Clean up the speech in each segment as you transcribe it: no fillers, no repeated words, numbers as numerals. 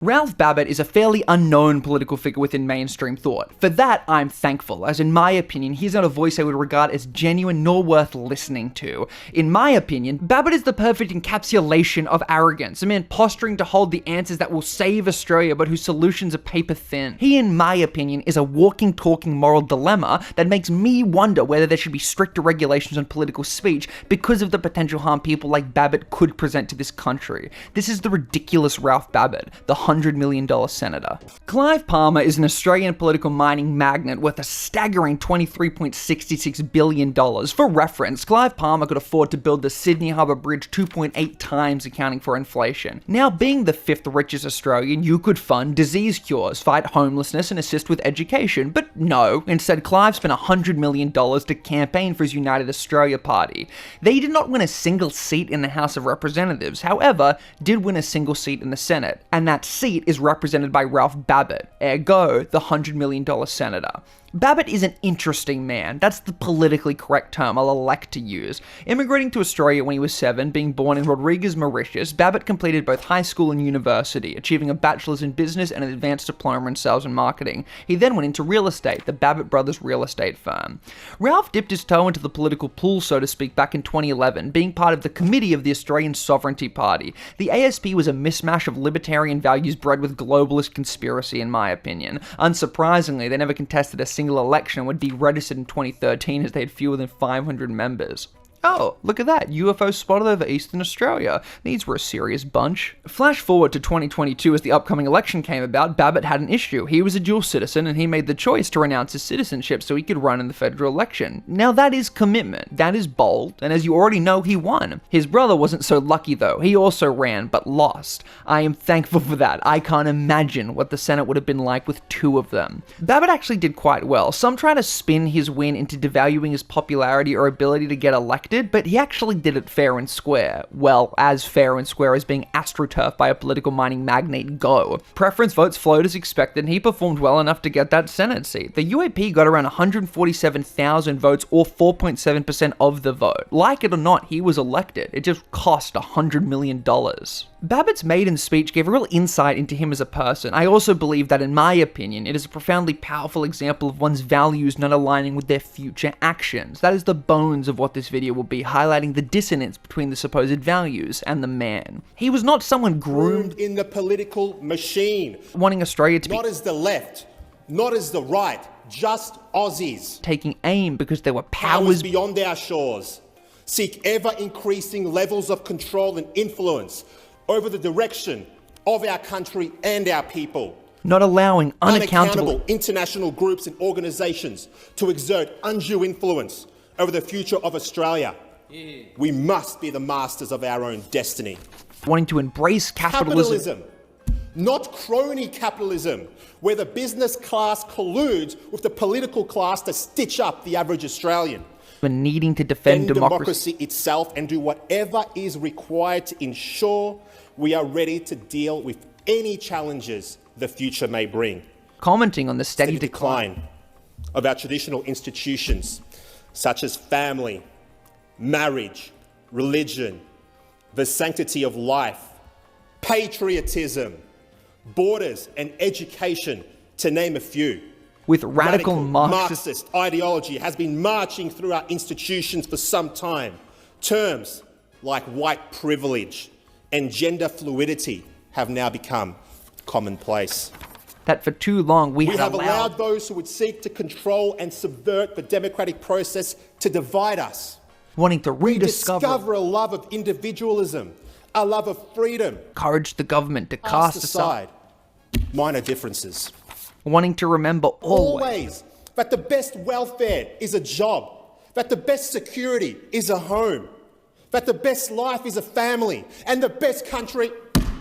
Ralph Babbitt is a fairly unknown political figure within mainstream thought. For that, I'm thankful, as in my opinion, he's not a voice I would regard as genuine nor worth listening to. In my opinion, Babbitt is the perfect encapsulation of arrogance, a man posturing to hold the answers that will save Australia but whose solutions are paper thin. He, in my opinion, is a walking, talking moral dilemma that makes me wonder whether there should be stricter regulations on political speech because of the potential harm people like Babbitt could present to this country. This is the ridiculous Ralph Babbitt, the $100 million senator. Clive Palmer is an Australian political mining magnate worth a staggering $23.66 billion. For reference, Clive Palmer could afford to build the Sydney Harbour Bridge 2.8 times, accounting for inflation. Now, being the 5th richest Australian, you could fund disease cures, fight homelessness, and assist with education. But no, instead Clive spent $100 million to campaign for his United Australia party. They did not win a single seat in the House of Representatives, however, did win a single seat in the Senate, and that seat is represented by Ralph Babbitt, ergo the $100 million senator. Babbitt is an interesting man. That's the politically correct term I'll elect to use. Immigrating to Australia when he was 7, being born in Rodriguez, Mauritius, Babbitt completed both high school and university, achieving a bachelor's in business and an advanced diploma in sales and marketing. He then went into real estate, the Babbitt Brothers real estate firm. Ralph dipped his toe into the political pool, so to speak, back in 2011, being part of the committee of the Australian Sovereignty Party. The ASP was a mismatch of libertarian values bred with globalist conspiracy, in my opinion. Unsurprisingly, they never contested a single election and would be registered in 2013 as they had fewer than 500 members. Oh, look at that, UFO spotted over Eastern Australia. These were a serious bunch. Flash forward to 2022 as the upcoming election came about, Babbitt had an issue. He was a dual citizen and he made the choice to renounce his citizenship so he could run in the federal election. Now that is commitment, that is bold, and as you already know, he won. His brother wasn't so lucky though, he also ran, but lost. I am thankful for that. I can't imagine what the Senate would have been like with 2 of them. Babbitt actually did quite well. Some try to spin his win into devaluing his popularity or ability to get elected, but he actually did it fair and square. Well, as fair and square as being astroturfed by a political mining magnate go. Preference votes flowed as expected, and he performed well enough to get that Senate seat. The UAP got around 147,000 votes, or 4.7% of the vote. Like it or not, he was elected. It just cost $100 million. Babbitt's maiden speech gave a real insight into him as a person. I also believe that, in my opinion, it is a profoundly powerful example of one's values not aligning with their future actions. That is the bones of what this video will be, highlighting the dissonance between the supposed values and the man. He was not someone groomed in the political machine, wanting Australia to be not as the left, not as the right, just Aussies. Taking aim because there were powers beyond our shores, seek ever-increasing levels of control and influence over the direction of our country and our people. Not allowing unaccountable international groups and organisations to exert undue influence over the future of Australia. We must be the masters of our own destiny. Wanting to embrace capitalism. Not crony capitalism, where the business class colludes with the political class to stitch up the average Australian. But needing to defend democracy itself and do whatever is required to ensure we are ready to deal with any challenges the future may bring. Commenting on the steady decline of our traditional institutions, such as family, marriage, religion, the sanctity of life, patriotism, borders and education, to name a few. With radical Marxist ideology has been marching through our institutions for some time. Terms like white privilege and gender fluidity have now become commonplace. That for too long we have allowed those who would seek to control and subvert the democratic process to divide us. Wanting to rediscover a love of individualism, a love of freedom. Encourage the government to cast aside minor differences. Wanting to remember always that the best welfare is a job, that the best security is a home, that the best life is a family, and the best country,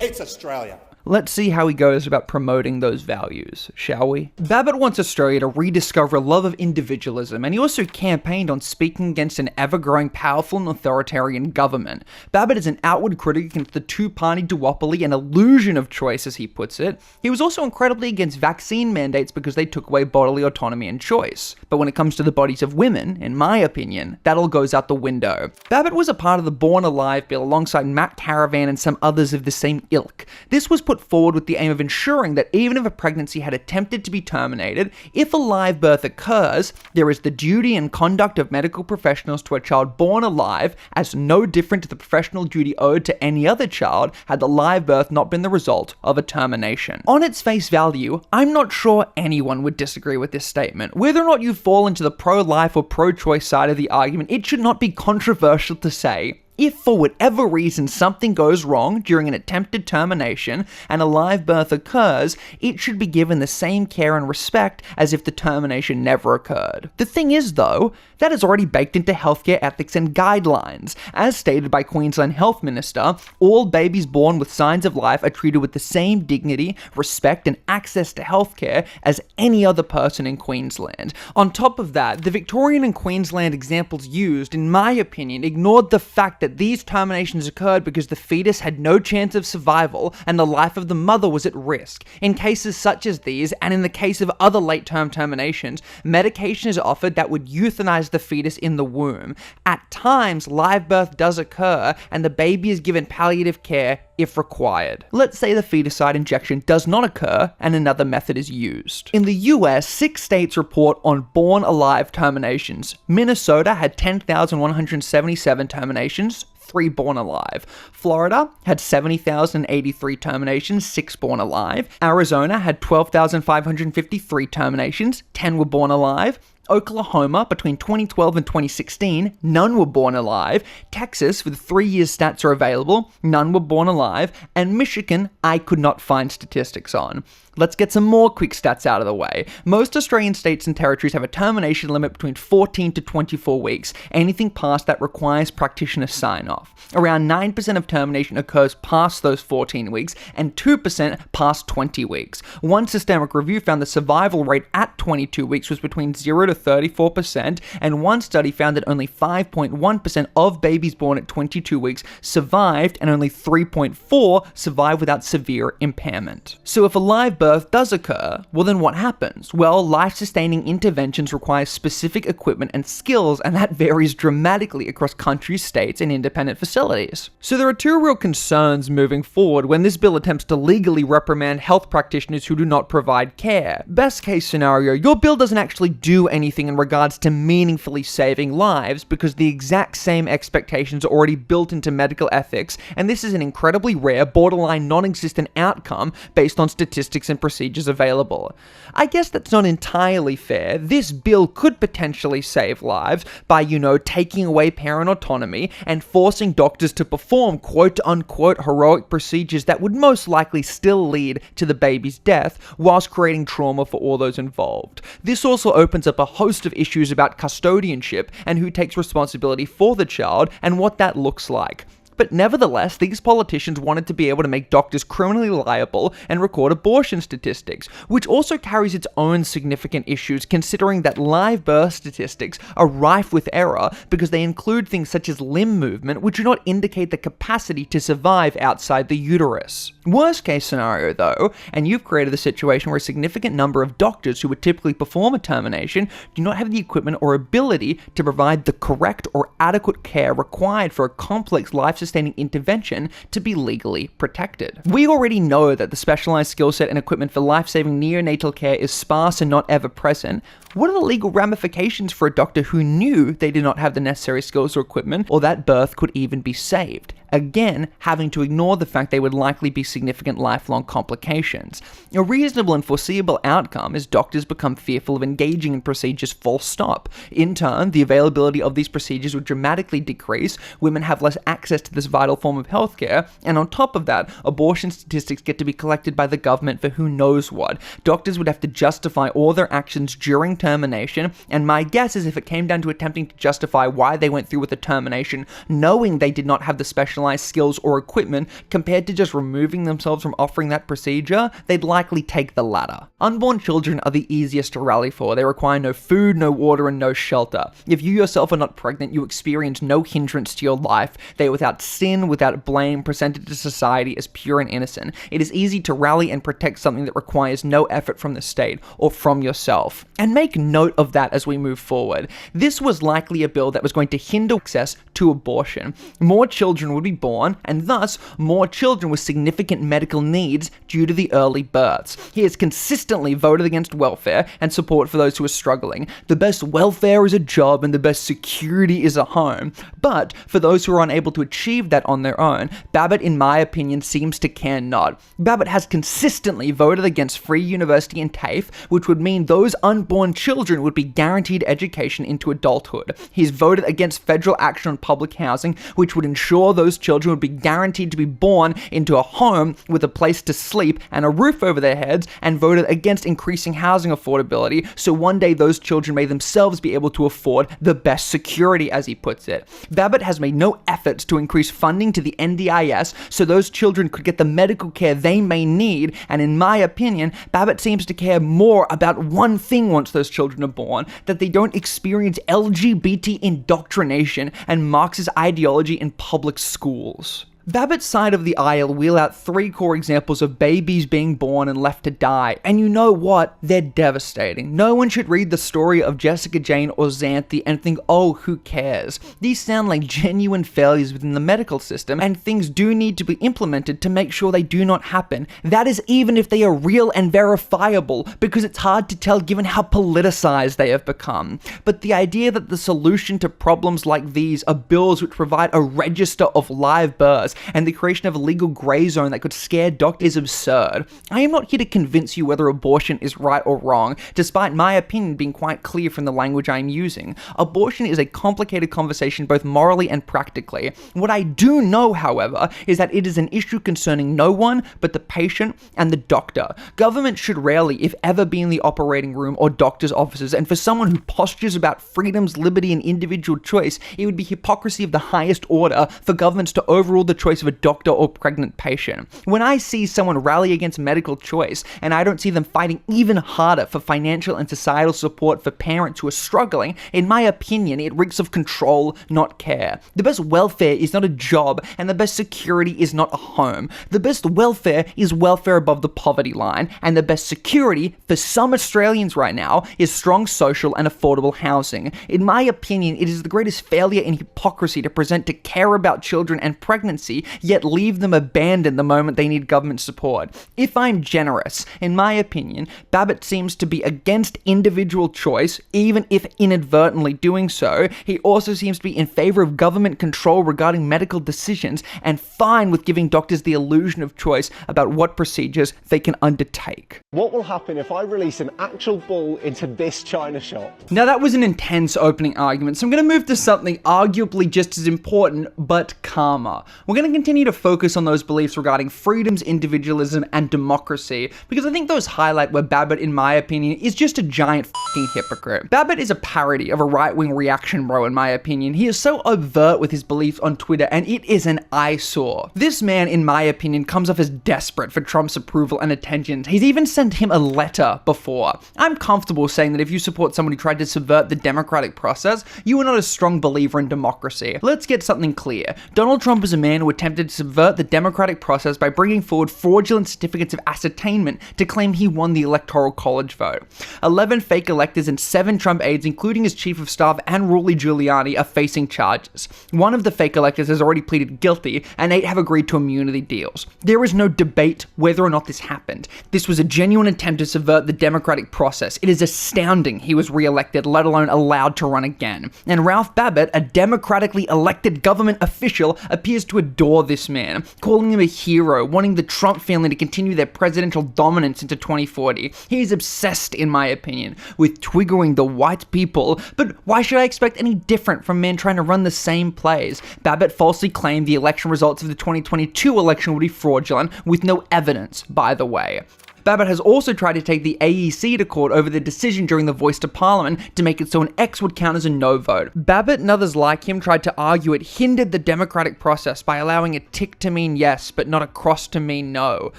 it's Australia. Let's see how he goes about promoting those values, shall we? Babbitt wants Australia to rediscover a love of individualism, and he also campaigned on speaking against an ever-growing powerful and authoritarian government. Babbitt is an outward critic against the two-party duopoly and illusion of choice, as he puts it. He was also incredibly against vaccine mandates because they took away bodily autonomy and choice. But when it comes to the bodies of women, in my opinion, that all goes out the window. Babbitt was a part of the Born Alive bill alongside Matt Caravan and some others of the same ilk. This was put put forward with the aim of ensuring that even if a pregnancy had attempted to be terminated, if a live birth occurs, there is the duty and conduct of medical professionals to a child born alive as no different to the professional duty owed to any other child had the live birth not been the result of a termination. On its face value, I'm not sure anyone would disagree with this statement. Whether or not you fall into the pro-life or pro-choice side of the argument, it should not be controversial to say, if for whatever reason something goes wrong during an attempted termination and a live birth occurs, it should be given the same care and respect as if the termination never occurred. The thing is though, that is already baked into healthcare ethics and guidelines. As stated by Queensland Health Minister, all babies born with signs of life are treated with the same dignity, respect and access to healthcare as any other person in Queensland. On top of that, the Victorian and Queensland examples used, in my opinion, ignored the fact that these terminations occurred because the fetus had no chance of survival and the life of the mother was at risk. In cases such as these, and in the case of other late-term terminations, medication is offered that would euthanize the fetus in the womb. At times, live birth does occur and the baby is given palliative care if required. Let's say the feticide injection does not occur and another method is used. In the US, 6 states report on born alive terminations. Minnesota had 10,177 terminations, 3 born alive. Florida had 70,083 terminations, 6 born alive. Arizona had 12,553 terminations, 10 were born alive. Oklahoma, between 2012 and 2016, none were born alive. Texas, with 3 years stats are available, none were born alive. And Michigan, I could not find statistics on. Let's get some more quick stats out of the way. Most Australian states and territories have a termination limit between 14 to 24 weeks. Anything past that requires practitioner sign-off. Around 9% of termination occurs past those 14 weeks, and 2% past 20 weeks. One systemic review found the survival rate at 22 weeks was between 0 to 34%, and one study found that only 5.1% of babies born at 22 weeks survived, and only 3.4% survived without severe impairment. So if a live birth does occur, well then what happens? Well, life-sustaining interventions require specific equipment and skills, and that varies dramatically across countries, states, and independent facilities. So there are 2 real concerns moving forward when this bill attempts to legally reprimand health practitioners who do not provide care. Best case scenario, your bill doesn't actually do anything in regards to meaningfully saving lives because the exact same expectations are already built into medical ethics, and this is an incredibly rare, borderline non-existent outcome based on statistics and procedures available. I guess that's not entirely fair. This bill could potentially save lives by, taking away parent autonomy and forcing doctors to perform quote-unquote heroic procedures that would most likely still lead to the baby's death, whilst creating trauma for all those involved. This also opens up a host of issues about custodianship and who takes responsibility for the child and what that looks like. But nevertheless, these politicians wanted to be able to make doctors criminally liable and record abortion statistics, which also carries its own significant issues considering that live birth statistics are rife with error because they include things such as limb movement, which do not indicate the capacity to survive outside the uterus. Worst case scenario though, and you've created a situation where a significant number of doctors who would typically perform a termination do not have the equipment or ability to provide the correct or adequate care required for a complex life-sustaining intervention to be legally protected. We already know that the specialized skill set and equipment for life-saving neonatal care is sparse and not ever present. What are the legal ramifications for a doctor who knew they did not have the necessary skills or equipment, or that birth could even be saved? Again, having to ignore the fact they would likely be significant lifelong complications. A reasonable and foreseeable outcome is doctors become fearful of engaging in procedures full stop. In turn, the availability of these procedures would dramatically decrease, women have less access to this vital form of healthcare, and on top of that, abortion statistics get to be collected by the government for who knows what. Doctors would have to justify all their actions during termination, and my guess is if it came down to attempting to justify why they went through with the termination, knowing they did not have the specialized skills or equipment, compared to just removing themselves from offering that procedure, they'd likely take the latter. Unborn children are the easiest to rally for. They require no food, no water, and no shelter. If you yourself are not pregnant, you experience no hindrance to your life. They are without sin, without blame, presented to society as pure and innocent. It is easy to rally and protect something that requires no effort from the state or from yourself. And make note of that as we move forward. This was likely a bill that was going to hinder access to abortion. More children would be born, and thus more children with significant medical needs due to the early births. He has consistently voted against welfare and support for those who are struggling. The best welfare is a job and the best security is a home. But for those who are unable to achieve that on their own, Babbitt, in my opinion, seems to care not. Babbitt has consistently voted against free university and TAFE, which would mean those unborn children would be guaranteed education into adulthood. He's voted against federal action on public housing, which would ensure those children would be guaranteed to be born into a home with a place to sleep and a roof over their heads, and voted against increasing housing affordability, so one day those children may themselves be able to afford the best security, as he puts it. Babbitt has made no efforts to increase funding to the NDIS so those children could get the medical care they may need, and in my opinion, Babbitt seems to care more about one thing once those children are born: that they don't experience LGBT indoctrination and Marxist ideology in public schools. Babbitt's side of the aisle wheel out 3 core examples of babies being born and left to die, and you know what? They're devastating. No one should read the story of Jessica Jane or Xanthi and think, oh, who cares? These sound like genuine failures within the medical system, and things do need to be implemented to make sure they do not happen. That is even if they are real and verifiable, because it's hard to tell given how politicized they have become. But the idea that the solution to problems like these are bills which provide a register of live births and the creation of a legal grey zone that could scare doctors is absurd. I am not here to convince you whether abortion is right or wrong, despite my opinion being quite clear from the language I am using. Abortion is a complicated conversation both morally and practically. What I do know, however, is that it is an issue concerning no one but the patient and the doctor. Government should rarely, if ever, be in the operating room or doctor's offices, and for someone who postures about freedoms, liberty, and individual choice, it would be hypocrisy of the highest order for governments to overrule the choice of a doctor or pregnant patient. When I see someone rally against medical choice, and I don't see them fighting even harder for financial and societal support for parents who are struggling, in my opinion, it reeks of control, not care. The best welfare is not a job, and the best security is not a home. The best welfare is welfare above the poverty line, and the best security for some Australians right now is strong social and affordable housing. In my opinion, it is the greatest failure in hypocrisy to present to care about children and pregnancy, yet leave them abandoned the moment they need government support. If I'm generous, in my opinion, Babbitt seems to be against individual choice, even if inadvertently doing so. He also seems to be in favor of government control regarding medical decisions, and fine with giving doctors the illusion of choice about what procedures they can undertake. What will happen if I release an actual bull into this china shop? Now that was an intense opening argument, so I'm going to move to something arguably just as important, but calmer. We're going to continue to focus on those beliefs regarding freedoms, individualism, and democracy, because I think those highlight where Babbitt, in my opinion, is just a giant fucking hypocrite. Babbitt is a parody of a right-wing reaction bro, in my opinion. He is so overt with his beliefs on Twitter, and it is an eyesore. This man, in my opinion, comes off as desperate for Trump's approval and attention. He's even sent him a letter before. I'm comfortable saying that if you support someone who tried to subvert the democratic process, you are not a strong believer in democracy. Let's get something clear. Donald Trump is a man who attempted to subvert the democratic process by bringing forward fraudulent certificates of ascertainment to claim he won the electoral college vote. 11 fake electors and 7 Trump aides, including his chief of staff and Rudy Giuliani, are facing charges. One of the fake electors has already pleaded guilty, and 8 have agreed to immunity deals. There is no debate whether or not this happened. This was a genuine attempt to subvert the democratic process. It is astounding he was re-elected, let alone allowed to run again. And Ralph Babbitt, a democratically elected government official, appears to adore this man, calling him a hero, wanting the Trump family to continue their presidential dominance into 2040. He is obsessed, in my opinion, with triggering the white people, but why should I expect any different from men trying to run the same plays? Babbitt falsely claimed the election results of the 2022 election would be fraudulent, with no evidence, by the way. Babbitt has also tried to take the AEC to court over the decision during the Voice to Parliament to make it so an X would count as a no vote. Babbitt and others like him tried to argue it hindered the democratic process by allowing a tick to mean yes, but not a cross to mean no.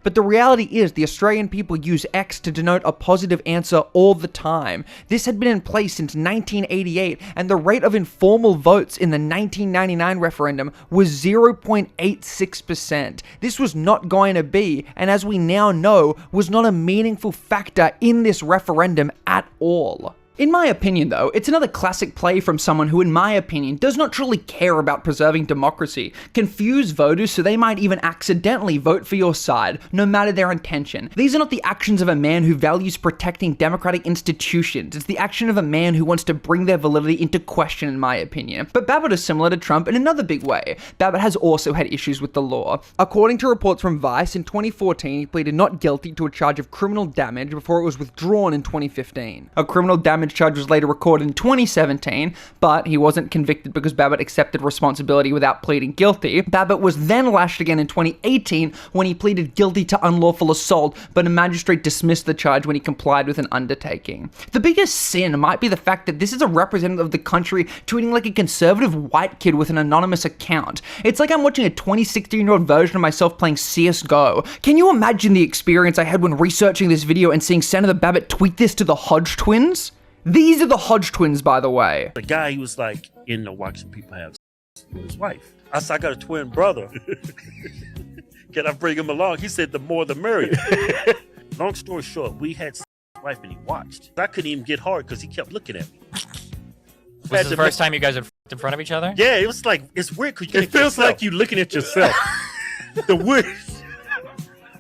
But the reality is the Australian people use X to denote a positive answer all the time. This had been in place since 1988, and the rate of informal votes in the 1999 referendum was 0.86%. This was not going to be, and as we now know, was not a meaningful factor in this referendum at all. In my opinion, though, it's another classic play from someone who, in my opinion, does not truly care about preserving democracy, confuse voters so they might even accidentally vote for your side, no matter their intention. These are not the actions of a man who values protecting democratic institutions. It's the action of a man who wants to bring their validity into question, in my opinion. But Babbitt is similar to Trump in another big way. Babbitt has also had issues with the law. According to reports from Vice, in 2014, he pleaded not guilty to a charge of criminal damage before it was withdrawn in 2015. A criminal damage charge was later recorded in 2017, but he wasn't convicted because Babbitt accepted responsibility without pleading guilty. Babbitt was then lashed again in 2018 when he pleaded guilty to unlawful assault, but a magistrate dismissed the charge when he complied with an undertaking. The biggest sin might be the fact that this is a representative of the country tweeting like a conservative white kid with an anonymous account. It's like I'm watching a 20-16-year-old version of myself playing CSGO. Can you imagine the experience I had when researching this video and seeing Senator Babbitt tweet this to the Hodge twins? These are the Hodge twins, by the way. The guy, he was like into watching people have sex with his wife. I said, I got a twin brother. Can I bring him along? He said, the more the merrier. Long story short, we had sex with his wife and he watched. I couldn't even get hard because he kept looking at me. Was this the first time you guys had f***ed in front of each other? Yeah, it was like, it's weird because it feels like you looking at yourself. The weird.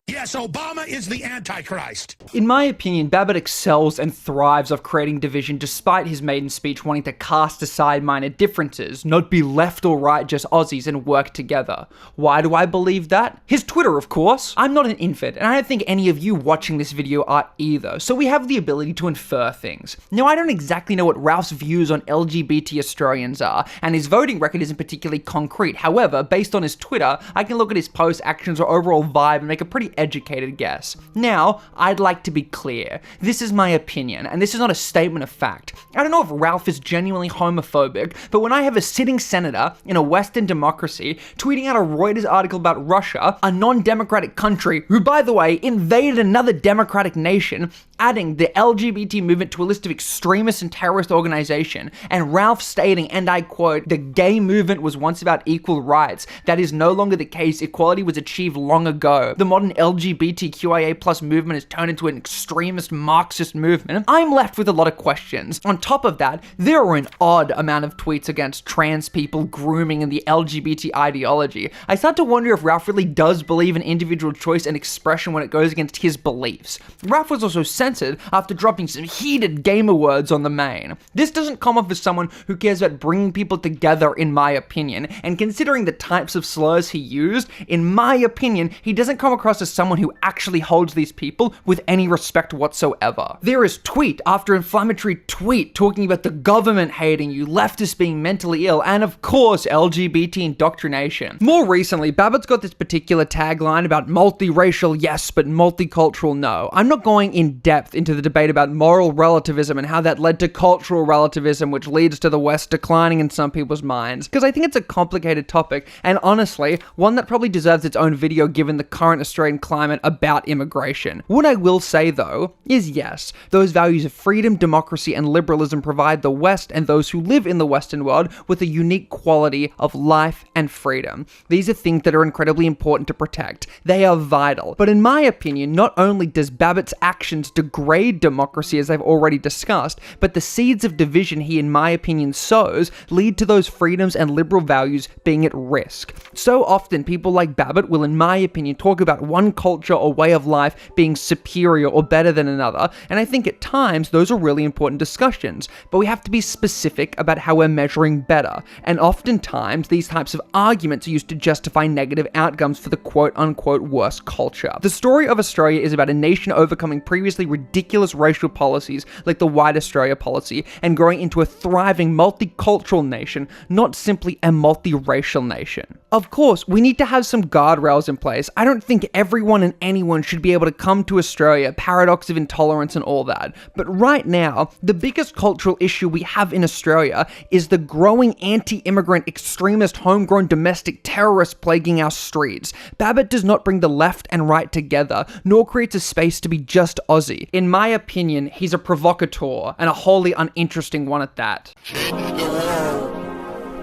Yes, Obama is the Antichrist. In my opinion, Babbitt excels and thrives off creating division despite his maiden speech wanting to cast aside minor differences, not be left or right, just Aussies, and work together. Why do I believe that? His Twitter, of course. I'm not an infant, and I don't think any of you watching this video are either, so we have the ability to infer things. Now, I don't exactly know what Ralph's views on LGBT Australians are, and his voting record isn't particularly concrete. However, based on his Twitter, I can look at his posts, actions, or overall vibe and make a pretty educated guess. Now, I'd like to be clear. This is my opinion, and this is not a statement of fact. I don't know if Ralph is genuinely homophobic, but when I have a sitting senator in a Western democracy tweeting out a Reuters article about Russia, a non-democratic country, who, by the way, invaded another democratic nation, adding the LGBT movement to a list of extremist and terrorist organization, and Ralph stating, and I quote, the gay movement was once about equal rights. That is no longer the case. Equality was achieved long ago. The modern LGBTQIA+ movement has turned into an extremist Marxist movement. I'm left with a lot of questions. On top of that, there are an odd amount of tweets against trans people, grooming, and the LGBT ideology. I start to wonder if Ralph really does believe in individual choice and expression when it goes against his beliefs. Ralph was also censored after dropping some heated gamer words on the main. This doesn't come off as someone who cares about bringing people together, in my opinion, and considering the types of slurs he used, in my opinion, he doesn't come across as someone who actually holds these people with any respect whatsoever. There is tweet after inflammatory tweet talking about the government hating you, leftists being mentally ill, and of course LGBT indoctrination. More recently, Babbitt's got this particular tagline about multiracial yes, but multicultural no. I'm not going in depth into the debate about moral relativism and how that led to cultural relativism, which leads to the West declining in some people's minds, because I think it's a complicated topic, and honestly, one that probably deserves its own video given the current Australian climate about immigration. What I will say though, is yes, those values of freedom, democracy, and liberalism provide the West and those who live in the Western world with a unique quality of life and freedom. These are things that are incredibly important to protect. They are vital. But in my opinion, not only does Babbitt's actions degrade democracy, as I've already discussed, but the seeds of division he, in my opinion, sows lead to those freedoms and liberal values being at risk. So often, people like Babbitt will, in my opinion, talk about one culture or way of life being superior or better than another, and I think at times those are really important discussions, but we have to be specific about how we're measuring better, and oftentimes these types of arguments are used to justify negative outcomes for the quote-unquote worst culture. The story of Australia is about a nation overcoming previously ridiculous racial policies like the White Australia policy and growing into a thriving multicultural nation, not simply a multiracial nation. Of course, we need to have some guardrails in place. I don't think everyone and anyone should be able to come to Australia, paradox of intolerance and all that. But right now, the biggest cultural issue we have in Australia is the growing anti-immigrant, extremist, homegrown domestic terrorists plaguing our streets. Babbitt does not bring the left and right together, nor creates a space to be just Aussie. In my opinion, he's a provocateur, and a wholly uninteresting one at that. Change the world.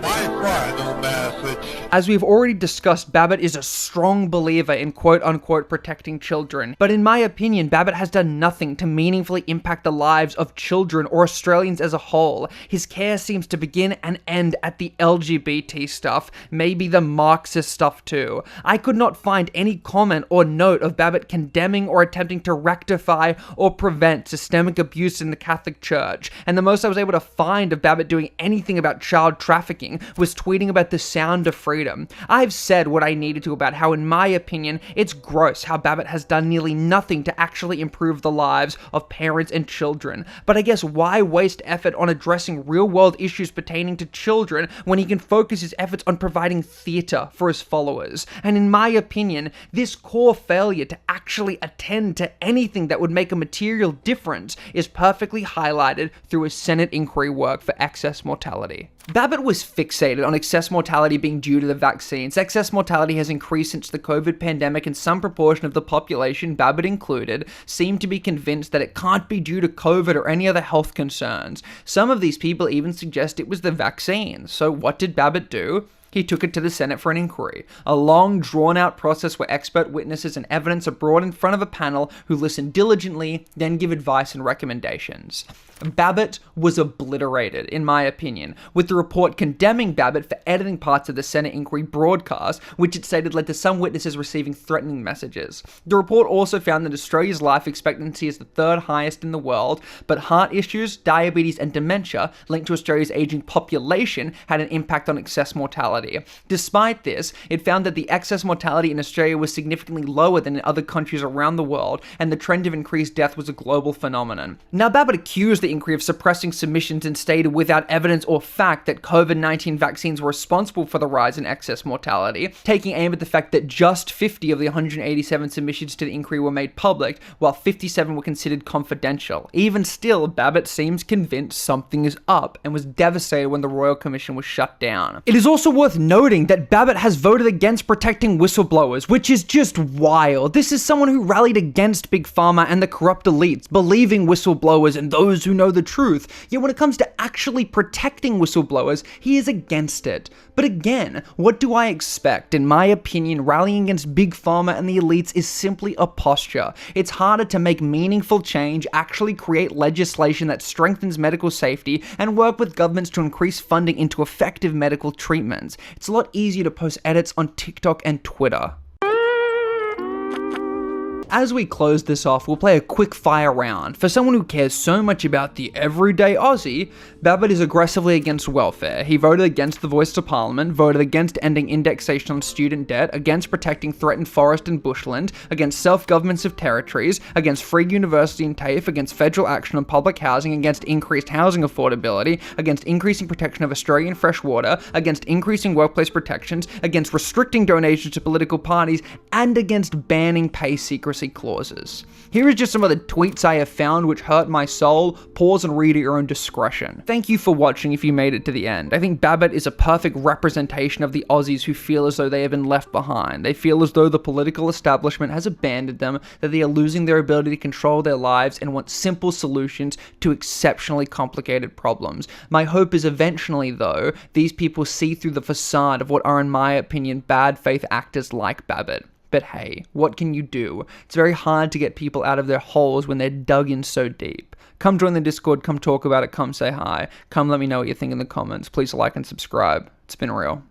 My final message. As we've already discussed, Babbitt is a strong believer in quote-unquote protecting children, but in my opinion, Babbitt has done nothing to meaningfully impact the lives of children or Australians as a whole. His care seems to begin and end at the LGBT stuff, maybe the Marxist stuff too. I could not find any comment or note of Babbitt condemning or attempting to rectify or prevent systemic abuse in the Catholic Church, and the most I was able to find of Babbitt doing anything about child trafficking was tweeting about the sound of freedom. I've said what I needed to about how, in my opinion, it's gross how Babbitt has done nearly nothing to actually improve the lives of parents and children. But I guess why waste effort on addressing real-world issues pertaining to children when he can focus his efforts on providing theatre for his followers? And in my opinion, this core failure to actually attend to anything that would make a material difference is perfectly highlighted through his Senate inquiry work for excess mortality. Babbitt was fixated on excess mortality being due to the vaccines. Excess mortality has increased since the COVID pandemic, and some proportion of the population, Babbitt included, seem to be convinced that it can't be due to COVID or any other health concerns. Some of these people even suggest it was the vaccines. So what did Babbitt do? He took it to the Senate for an inquiry, a long, drawn-out process where expert witnesses and evidence are brought in front of a panel who listen diligently, then give advice and recommendations. Babbitt was obliterated, in my opinion, with the report condemning Babbitt for editing parts of the Senate inquiry broadcast, which it stated led to some witnesses receiving threatening messages. The report also found that Australia's life expectancy is the third highest in the world, but heart issues, diabetes, and dementia linked to Australia's aging population had an impact on excess mortality. Despite this, it found that the excess mortality in Australia was significantly lower than in other countries around the world, and the trend of increased death was a global phenomenon. Now, Babbitt accused the inquiry of suppressing submissions and stated without evidence or fact that COVID-19 vaccines were responsible for the rise in excess mortality, taking aim at the fact that just 50 of the 187 submissions to the inquiry were made public, while 57 were considered confidential. Even still, Babbitt seems convinced something is up, and was devastated when the Royal Commission was shut down. It is also worth noting that Babbitt has voted against protecting whistleblowers, which is just wild. This is someone who rallied against Big Pharma and the corrupt elites, believing whistleblowers and those who know the truth. Yet when it comes to actually protecting whistleblowers, he is against it. But again, what do I expect? In my opinion, rallying against Big Pharma and the elites is simply a posture. It's harder to make meaningful change, actually create legislation that strengthens medical safety, and work with governments to increase funding into effective medical treatments. It's a lot easier to post edits on TikTok and Twitter. As we close this off, we'll play a quick fire round. For someone who cares so much about the everyday Aussie, Babbitt is aggressively against welfare. He voted against the voice to Parliament, voted against ending indexation on student debt, against protecting threatened forest and bushland, against self-governments of territories, against free university and TAFE, against federal action on public housing, against increased housing affordability, against increasing protection of Australian fresh water, against increasing workplace protections, against restricting donations to political parties, and against banning pay secrecy clauses. Here is just some of the tweets I have found which hurt my soul. Pause and read at your own discretion. Thank you for watching if you made it to the end. I think Babbitt is a perfect representation of the Aussies who feel as though they have been left behind. They feel as though the political establishment has abandoned them, that they are losing their ability to control their lives and want simple solutions to exceptionally complicated problems. My hope is eventually, though, these people see through the facade of what are, in my opinion, bad faith actors like Babbitt. But hey, what can you do? It's very hard to get people out of their holes when they're dug in so deep. Come join the Discord, come talk about it, come say hi. Come let me know what you think in the comments. Please like and subscribe. It's been real.